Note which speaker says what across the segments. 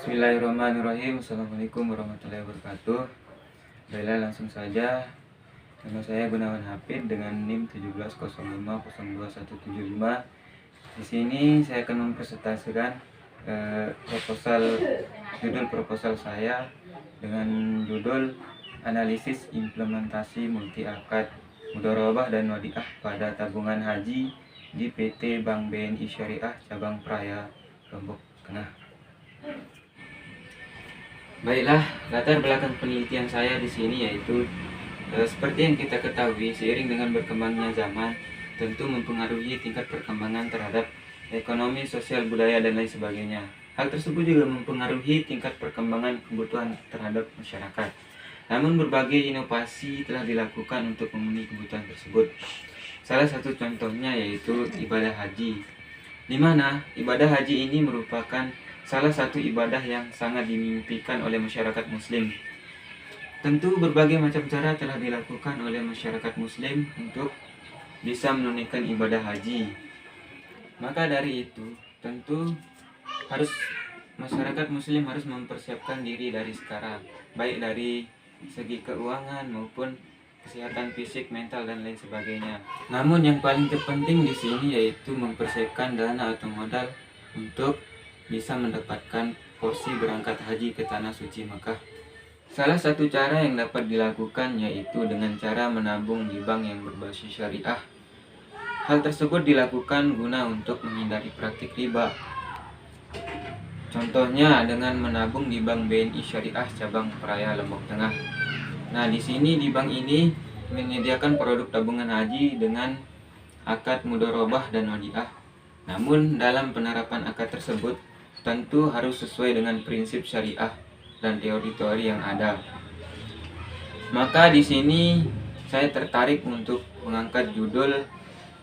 Speaker 1: Bismillahirrahmanirrahim. Assalamualaikum warahmatullahi wabarakatuh. Baiklah, langsung saja. Nama saya Gunawan Hafid dengan NIM 1705027175. Di sini saya akan mempresentasikan judul proposal saya dengan judul Analisis Implementasi Multi Akad Mudharabah dan Wadiah pada Tabungan Haji di PT Bank BNI Syariah Cabang Praia, Lombok Tengah. Baiklah, latar belakang penelitian saya di sini yaitu seperti yang kita ketahui, seiring dengan berkembangnya zaman, tentu mempengaruhi tingkat perkembangan terhadap ekonomi, sosial, budaya, dan lain sebagainya. Hal tersebut juga mempengaruhi tingkat perkembangan kebutuhan terhadap masyarakat. Namun berbagai inovasi telah dilakukan untuk memenuhi kebutuhan tersebut. Salah satu contohnya yaitu ibadah haji, di mana ibadah haji ini merupakan salah satu ibadah yang sangat dimimpikan oleh masyarakat muslim. Tentu berbagai macam cara telah dilakukan oleh masyarakat muslim untuk bisa menunaikan ibadah haji. Maka dari itu, tentu masyarakat muslim harus mempersiapkan diri dari sekarang, baik dari segi keuangan maupun kesehatan fisik, mental, dan lain sebagainya. Namun yang paling terpenting di sini yaitu mempersiapkan dana atau modal untuk bisa mendapatkan porsi berangkat haji ke Tanah Suci Mekah. Salah satu cara yang dapat dilakukan yaitu dengan cara menabung di bank yang berbasis syariah. Hal tersebut dilakukan guna untuk menghindari praktik riba. Contohnya dengan menabung di Bank BNI Syariah Cabang Praia, Lombok Tengah. Nah, di sini di bank ini menyediakan produk tabungan haji dengan akad mudharabah dan wadiah. Namun dalam penerapan akad tersebut tentu harus sesuai dengan prinsip syariah dan teori-teori yang ada. Maka di sini saya tertarik untuk mengangkat judul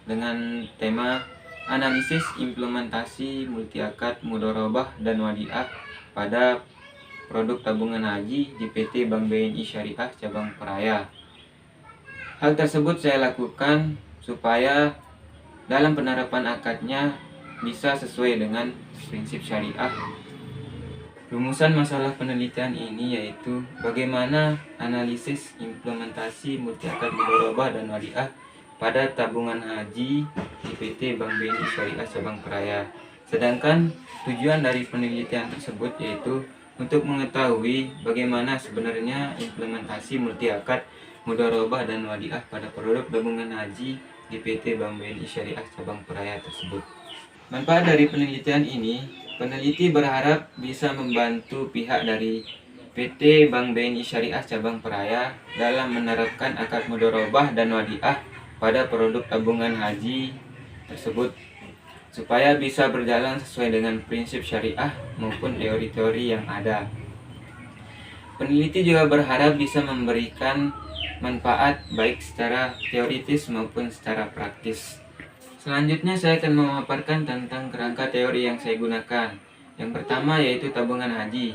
Speaker 1: dengan tema Analisis Implementasi Multi Akad Mudharabah dan Wadiah pada produk tabungan haji di PT Bank BNI Syariah Cabang Praia. Hal tersebut saya lakukan supaya dalam penerapan akadnya bisa sesuai dengan prinsip syariah. Rumusan masalah penelitian ini yaitu bagaimana analisis implementasi multi akad mudharabah dan wadiah pada tabungan haji di PT Bank BNI Syariah Cabang Praia. Sedangkan tujuan dari penelitian tersebut yaitu untuk mengetahui bagaimana sebenarnya implementasi multi akad mudharabah dan wadiah pada produk tabungan haji di PT Bank BNI Syariah Cabang Praia tersebut. Manfaat dari penelitian ini, peneliti berharap bisa membantu pihak dari PT Bank BNI Syariah Cabang Praia dalam menerapkan akad mudharabah dan wadiah pada produk tabungan haji tersebut, supaya bisa berjalan sesuai dengan prinsip syariah maupun teori-teori yang ada. Peneliti juga berharap bisa memberikan manfaat baik secara teoritis maupun secara praktis. Selanjutnya saya akan memaparkan tentang kerangka teori yang saya gunakan. Yang pertama yaitu tabungan haji,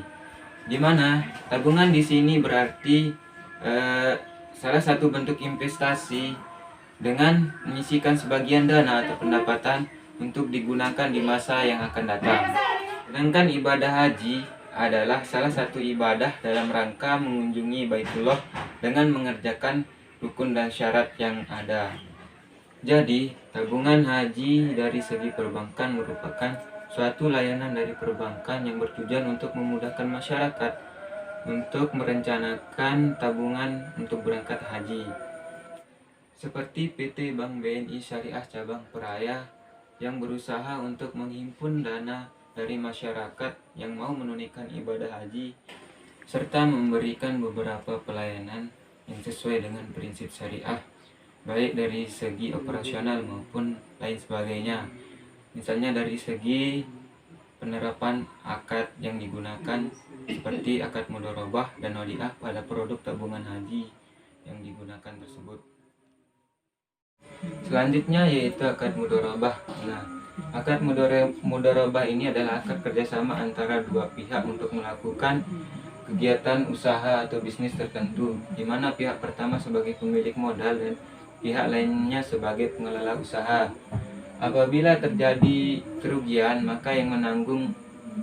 Speaker 1: di mana tabungan di sini berarti salah satu bentuk investasi dengan menyisihkan sebagian dana atau pendapatan untuk digunakan di masa yang akan datang. Sedangkan ibadah haji adalah salah satu ibadah dalam rangka mengunjungi Baitullah dengan mengerjakan rukun dan syarat yang ada. Jadi, tabungan haji dari segi perbankan merupakan suatu layanan dari perbankan yang bertujuan untuk memudahkan masyarakat untuk merencanakan tabungan untuk berangkat haji. Seperti PT Bank BNI Syariah Cabang Praia yang berusaha untuk menghimpun dana dari masyarakat yang mau menunaikan ibadah haji serta memberikan beberapa pelayanan yang sesuai dengan prinsip syariah, baik dari segi operasional maupun lain sebagainya. Misalnya dari segi penerapan akad yang digunakan seperti akad mudharabah dan wadiah pada produk tabungan haji yang digunakan tersebut. Selanjutnya yaitu akad mudharabah. Nah, akad mudharabah ini adalah akad kerjasama antara dua pihak untuk melakukan kegiatan usaha atau bisnis tertentu, di mana pihak pertama sebagai pemilik modal dan pihak lainnya sebagai pengelola usaha. Apabila terjadi kerugian, maka yang menanggung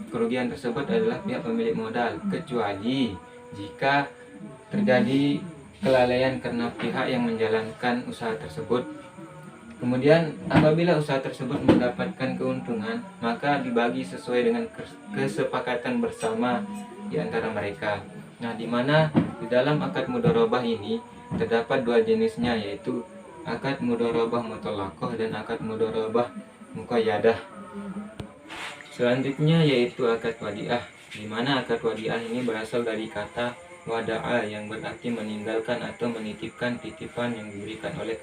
Speaker 1: kerugian tersebut adalah pihak pemilik modal, kecuali jika terjadi kelalaian karena pihak yang menjalankan usaha tersebut. Kemudian apabila usaha tersebut mendapatkan keuntungan, maka dibagi sesuai dengan kesepakatan bersama di antara mereka. Nah, di mana di dalam akad mudharabah ini terdapat dua jenisnya, yaitu akad mudharabah muthalaqah dan akad mudharabah muqayyadah. Selanjutnya yaitu akad wadiah, di mana akad wadiah ini berasal dari kata wada'a yang berarti meninggalkan atau menitipkan titipan yang diberikan oleh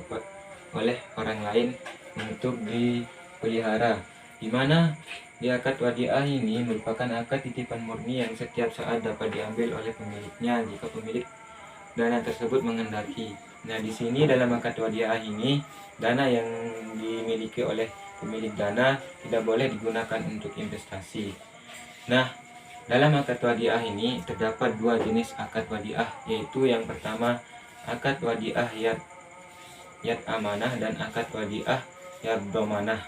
Speaker 1: orang lain untuk dipelihara, di mana di akad wadiah ini merupakan akad titipan murni yang setiap saat dapat diambil oleh pemiliknya jika pemilik dana tersebut menghendaki. Nah, di sini dalam akad wadiah ini dana yang dimiliki oleh pemilik dana tidak boleh digunakan untuk investasi. Nah, dalam akad wadiah ini terdapat dua jenis akad wadiah, yaitu yang pertama akad wadiah yad amanah dan akad wadiah yad dhamanah.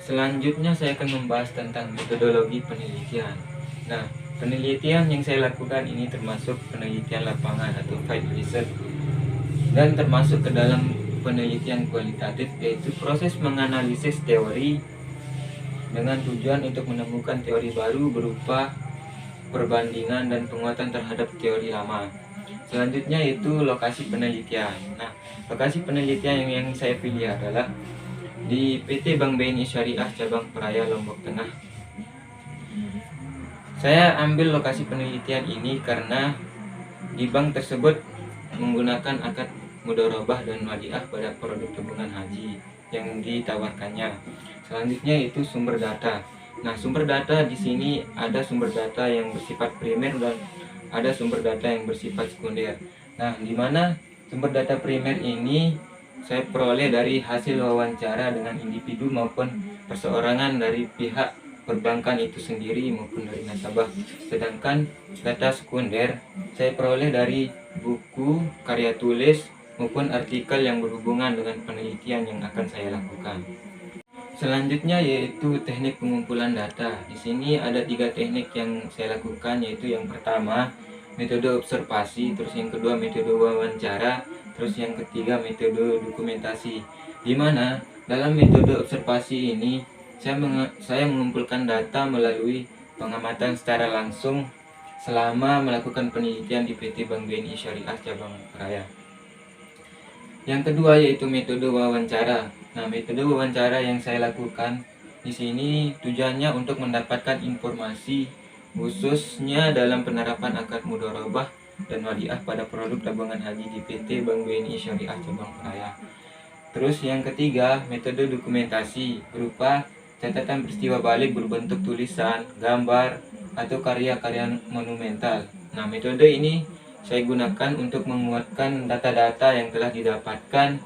Speaker 1: Selanjutnya saya akan membahas tentang metodologi penelitian. Nah, penelitian yang saya lakukan ini termasuk penelitian lapangan atau field research, dan termasuk ke dalam penelitian kualitatif, yaitu proses menganalisis teori dengan tujuan untuk menemukan teori baru berupa perbandingan dan penguatan terhadap teori lama. Selanjutnya yaitu lokasi penelitian. Nah, lokasi penelitian yang saya pilih adalah di PT Bank BNI Syariah Cabang Peraya Lombok Tengah. Saya ambil lokasi penelitian ini karena di bank tersebut menggunakan akad mudharabah dan wadiah pada produk tabungan haji yang ditawarkannya. Selanjutnya itu sumber data. Nah, sumber data di sini ada sumber data yang bersifat primer dan ada sumber data yang bersifat sekunder. Nah, di mana sumber data primer ini saya peroleh dari hasil wawancara dengan individu maupun perseorangan dari pihak perbankan itu sendiri maupun dari nasabah. Sedangkan data sekunder saya peroleh dari buku, karya tulis maupun artikel yang berhubungan dengan penelitian yang akan saya lakukan. Selanjutnya yaitu teknik pengumpulan data. Di sini ada 3 teknik yang saya lakukan, yaitu yang pertama metode observasi, terus yang kedua metode wawancara, terus yang ketiga metode dokumentasi. Di mana dalam metode observasi ini saya mengumpulkan data melalui pengamatan secara langsung selama melakukan penelitian di PT Bank BNI Syariah Cabang Peraya. Yang kedua yaitu metode wawancara. Nah, metode wawancara yang saya lakukan di sini tujuannya untuk mendapatkan informasi khususnya dalam penerapan akad mudharabah dan wadiah pada produk tabungan haji di PT Bank BNI Syariah Cabang Peraya. Terus yang ketiga, metode dokumentasi berupa catatan peristiwa balik berbentuk tulisan, gambar, atau karya-karya monumental. Nah, metode ini saya gunakan untuk menguatkan data-data yang telah didapatkan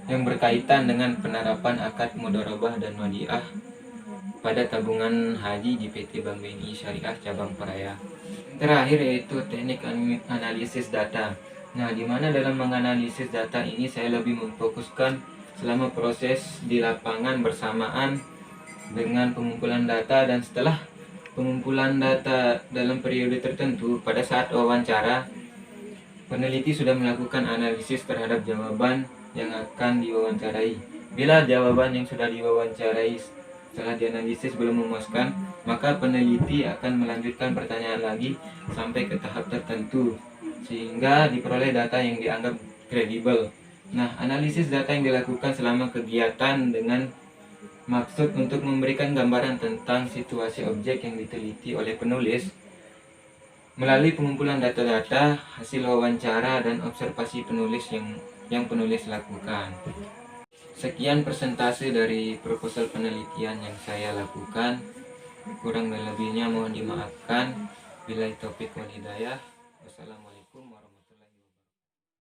Speaker 1: yang berkaitan dengan penerapan akad mudharabah dan wadiah pada tabungan haji di PT Bank BNI Syariah Cabang Peraya. Terakhir yaitu teknik analisis data. Nah, di mana dalam menganalisis data ini saya lebih memfokuskan selama proses di lapangan bersamaan dengan pengumpulan data, dan setelah pengumpulan data dalam periode tertentu pada saat wawancara, peneliti sudah melakukan analisis terhadap jawaban yang akan diwawancarai. Bila jawaban yang sudah diwawancarai setelah dianalisis belum memuaskan, maka peneliti akan melanjutkan pertanyaan lagi sampai ke tahap tertentu sehingga diperoleh data yang dianggap kredibel. Nah, analisis data yang dilakukan selama kegiatan dengan maksud untuk memberikan gambaran tentang situasi objek yang diteliti oleh penulis melalui pengumpulan data-data, hasil wawancara, dan observasi penulis yang penulis lakukan. Sekian persentase dari proposal penelitian yang saya lakukan. Kurang dan lebihnya mohon dimaafkan. Billahi taufiq wal hidayah. Wassalamualaikum.